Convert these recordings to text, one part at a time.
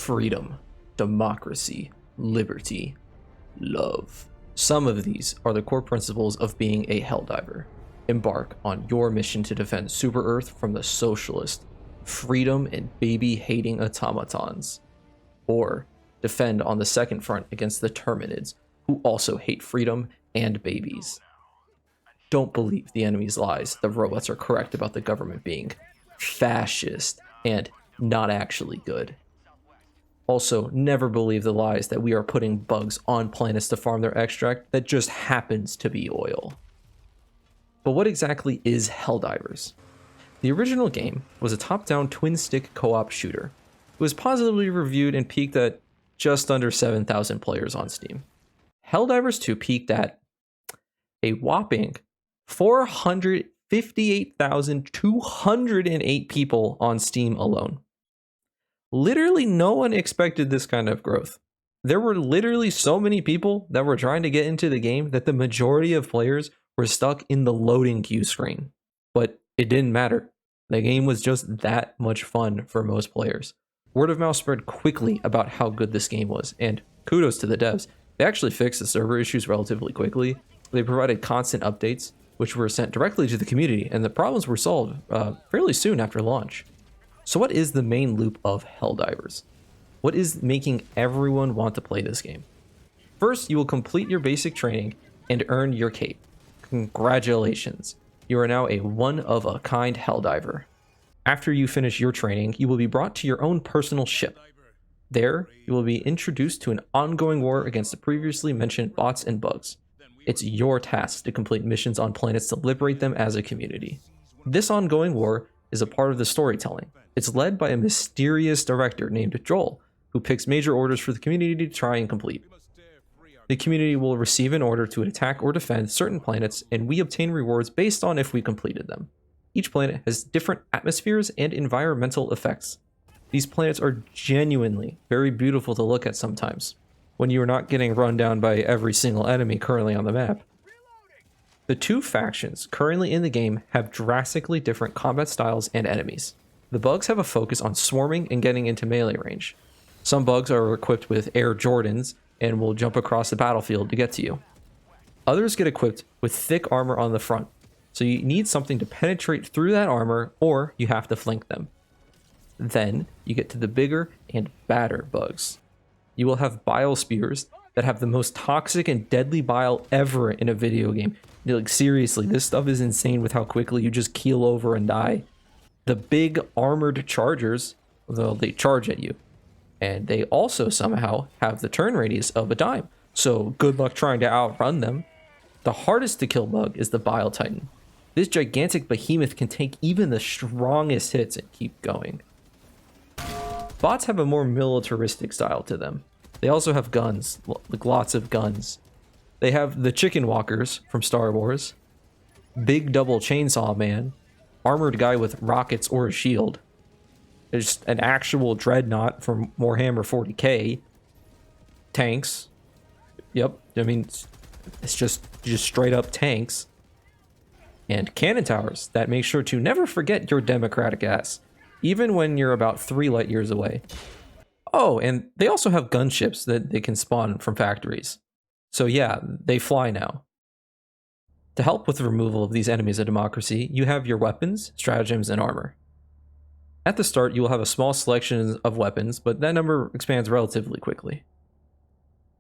freedom, democracy, liberty, love. Some of these are the core principles of being a Helldiver. Embark on your mission to defend Super Earth from the socialist, freedom and baby-hating automatons. Or defend on the second front against the Terminids, who also hate freedom and babies. Don't believe the enemy's lies. The robots are correct about the government being fascist and not actually good. Also, never believe the lies that we are putting bugs on planets to farm their extract that just happens to be oil. But what exactly is Helldivers? The original game was a top-down twin-stick co-op shooter. It was positively reviewed and peaked at just under 7,000 players on Steam. Helldivers 2 peaked at a whopping 458,208 people on Steam alone. Literally no one expected this kind of growth. There were literally so many people that were trying to get into the game that the majority of players were stuck in the loading queue screen. But it didn't matter. The game was just that much fun for most players. Word of mouth spread quickly about how good this game was, and kudos to the devs. They actually fixed the server issues relatively quickly. They provided constant updates, which were sent directly to the community, and the problems were solved fairly soon after launch. So what is the main loop of Helldivers? What is making everyone want to play this game? First, you will complete your basic training and earn your cape. Congratulations, you are now a one-of-a-kind Helldiver. After you finish your training, you will be brought to your own personal ship. There, you will be introduced to an ongoing war against the previously mentioned bots and bugs. It's your task to complete missions on planets to liberate them as a community. This ongoing war is a part of the storytelling. It's led by a mysterious director named Joel, who picks major orders for the community to try and complete. The community will receive an order to attack or defend certain planets, and we obtain rewards based on if we completed them. Each planet has different atmospheres and environmental effects. These planets are genuinely very beautiful to look at sometimes, when you are not getting run down by every single enemy currently on the map. The two factions currently in the game have drastically different combat styles and enemies. The bugs have a focus on swarming and getting into melee range. Some bugs are equipped with Air Jordans and will jump across the battlefield to get to you. Others get equipped with thick armor on the front, so you need something to penetrate through that armor, or you have to flank them. Then you get to the bigger and badder bugs. You will have bile spears that have the most toxic and deadly bile ever in a video game. Like, seriously, this stuff is insane with how quickly you just keel over and die. The big armored chargers, though, they charge at you. And they also somehow have the turn radius of a dime. So good luck trying to outrun them. The hardest to kill bug is the Bile Titan. This gigantic behemoth can take even the strongest hits and keep going. Bots have a more militaristic style to them. They also have guns, like lots of guns. They have the Chicken Walkers from Star Wars, Big Double Chainsaw Man, armored guy with rockets or a shield. There's an actual dreadnought from Warhammer 40k. Tanks. Yep, I mean, it's just straight up tanks. And cannon towers that make sure to never forget your democratic ass, even when you're about 3 light years away. Oh, and they also have gunships that they can spawn from factories. So yeah, they fly now. To help with the removal of these enemies of democracy, you have your weapons, stratagems, and armor. At the start, you will have a small selection of weapons, but that number expands relatively quickly.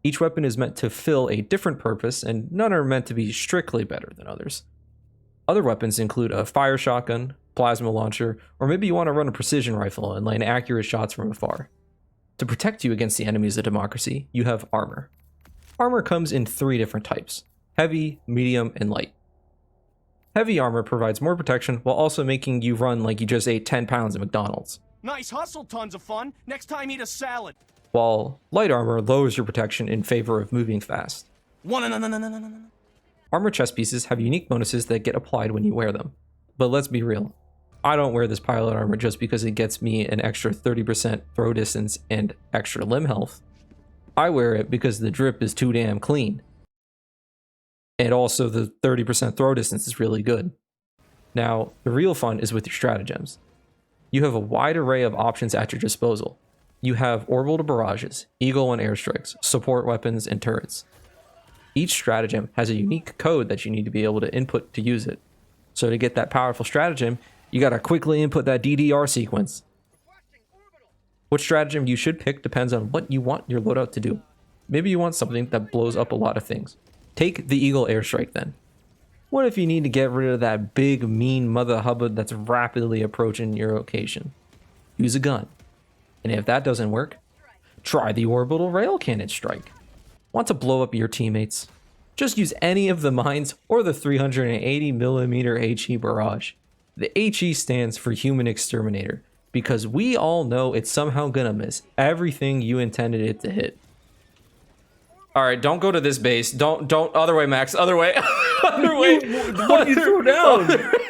Each weapon is meant to fill a different purpose, and none are meant to be strictly better than others. Other weapons include a fire shotgun, plasma launcher, or maybe you want to run a precision rifle and land accurate shots from afar. To protect you against the enemies of democracy, you have armor. Armor comes in 3 different types: heavy, medium, and light. Heavy armor provides more protection while also making you run like you just ate 10 pounds of McDonald's. Nice hustle, tons of fun. Next time eat a salad. While light armor lowers your protection in favor of moving fast. Armor chest pieces have unique bonuses that get applied when you wear them. But let's be real, I don't wear this pilot armor just because it gets me an extra 30% throw distance and extra limb health. I wear it because the drip is too damn clean. And also the 30% throw distance is really good. Now, the real fun is with your stratagems. You have a wide array of options at your disposal. You have orbital barrages, eagle and airstrikes, support weapons, and turrets. Each stratagem has a unique code that you need to be able to input to use it. So to get that powerful stratagem, you gotta quickly input that DDR sequence. What stratagem you should pick depends on what you want your loadout to do. Maybe you want something that blows up a lot of things. Take the Eagle Airstrike then. What if you need to get rid of that big mean mother hubbard that's rapidly approaching your location? Use a gun. And if that doesn't work, try the Orbital Rail Cannon Strike. Want to blow up your teammates? Just use any of the mines or the 380mm HE barrage. The HE stands for Human Exterminator, because we all know it's somehow gonna miss everything you intended it to hit. All right, don't go to this base. Don't, other way, Max, other way. Other way. What you threw down?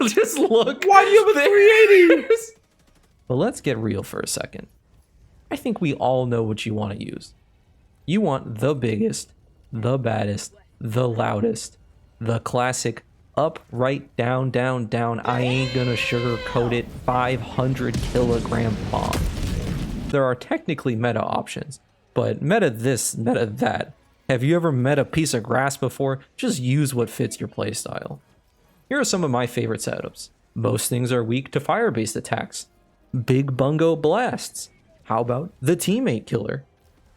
Just look. Why do you have a 380? But let's get real for a second. I think we all know what you want to use. You want the biggest, the baddest, the loudest, the classic up, right, down, down, down, I ain't gonna sugarcoat it 500 kilogram bomb. There are technically meta options, but meta this, meta that. Have you ever met a piece of grass before? Just use what fits your playstyle. Here are some of my favorite setups. Most things are weak to fire-based attacks. Big bungo blasts. How about the teammate killer?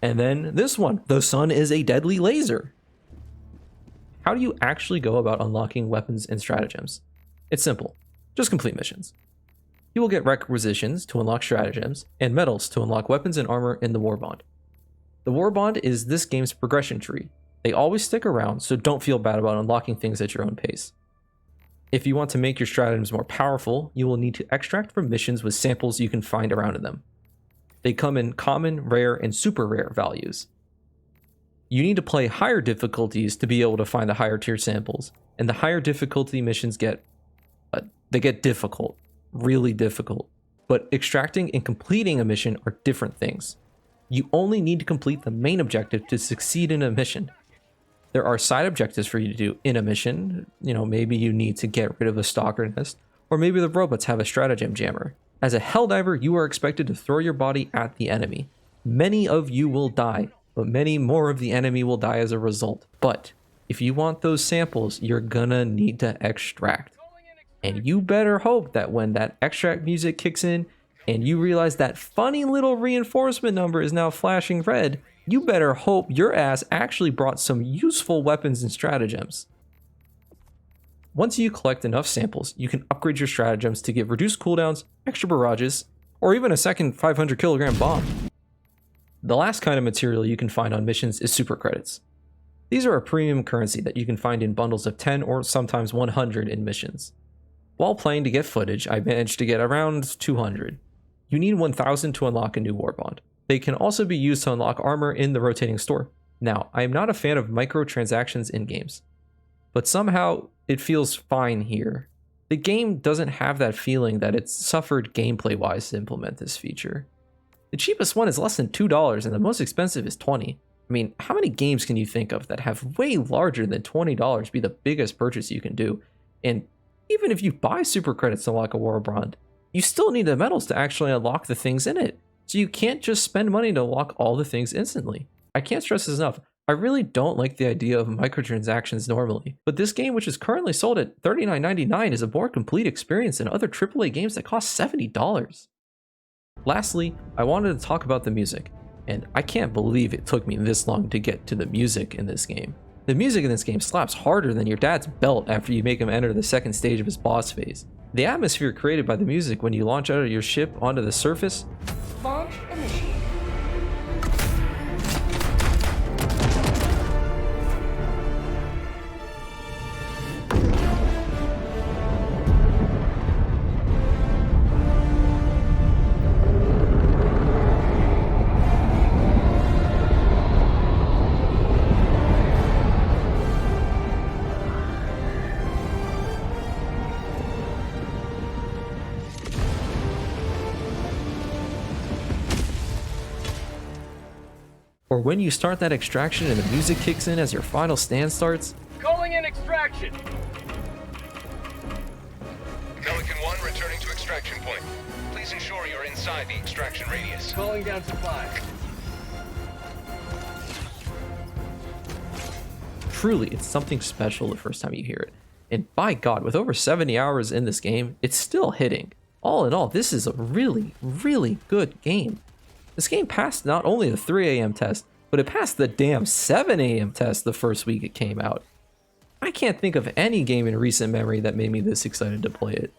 And then this one, the sun is a deadly laser. How do you actually go about unlocking weapons and stratagems? It's simple. Just complete missions. You will get requisitions to unlock stratagems and medals to unlock weapons and armor in the Warbond. The Warbond is this game's progression tree. They always stick around, so don't feel bad about unlocking things at your own pace. If you want to make your stratagems more powerful, you will need to extract from missions with samples you can find around in them. They come in common, rare, and super rare values. You need to play higher difficulties to be able to find the higher tier samples, and the higher difficulty missions get difficult, really difficult. But extracting and completing a mission are different things. You only need to complete the main objective to succeed in a mission. There are side objectives for you to do in a mission. You know, maybe you need to get rid of a stalker nest, or maybe the robots have a stratagem jammer. As a Helldiver, you are expected to throw your body at the enemy. Many of you will die, but many more of the enemy will die as a result. But if you want those samples, you're gonna need to extract. And you better hope that when that extract music kicks in and you realize that funny little reinforcement number is now flashing red, you better hope your ass actually brought some useful weapons and stratagems. Once you collect enough samples, you can upgrade your stratagems to get reduced cooldowns, extra barrages, or even a second 500 kilogram bomb. The last kind of material you can find on missions is super credits. These are a premium currency that you can find in bundles of 10 or sometimes 100 in missions. While playing to get footage, I managed to get around 200. You need 1000 to unlock a new Warbond. They can also be used to unlock armor in the rotating store. Now, I am not a fan of microtransactions in games, but somehow it feels fine here. The game doesn't have that feeling that it's suffered gameplay-wise to implement this feature. The cheapest one is less than $2 and the most expensive is $20. I mean, how many games can you think of that have way larger than $20 be the biggest purchase you can do? And even if you buy super credits to unlock a Warbond, you still need the medals to actually unlock the things in it. So you can't just spend money to unlock all the things instantly. I can't stress this enough. I really don't like the idea of microtransactions normally, but this game, which is currently sold at $39.99, is a more complete experience than other AAA games that cost $70. Lastly, I wanted to talk about the music, and I can't believe it took me this long to get to the music in this game. The music in this game slaps harder than your dad's belt after you make him enter the second stage of his boss phase. The atmosphere created by the music when you launch out of your ship onto the surface. Launch initiated. Or when you start that extraction and the music kicks in as your final stand starts. Calling in extraction. Pelican 1 returning to extraction. extraction point. Please ensure you're inside the extraction radius. Calling down supply. Truly, it's something special the first time you hear it. And by God, with over 70 hours in this game, it's still hitting. All in all, this is a really, really good game. This game passed not only the 3 a.m. test, but it passed the damn 7 a.m. test the first week it came out. I can't think of any game in recent memory that made me this excited to play it.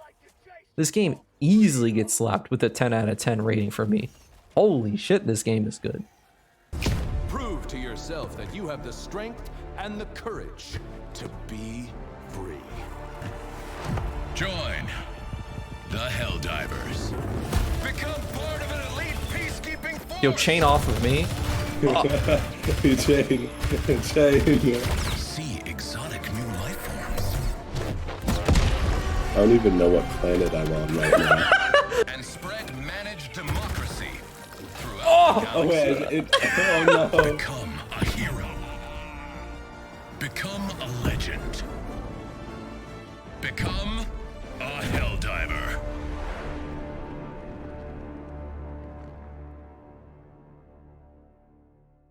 This game easily gets slapped with a 10 out of 10 rating for me. Holy shit, this game is good. Prove to yourself that you have the strength and the courage to be free. Join the Helldivers. Become part of an elite peacekeeping force! Yo, chain off of me. Chain. See exotic new life forms. I don't even know what planet I'm on right now. And spread managed democracy throughout the Oh, galaxy. wait, oh no. Become a hero. Become a legend. Become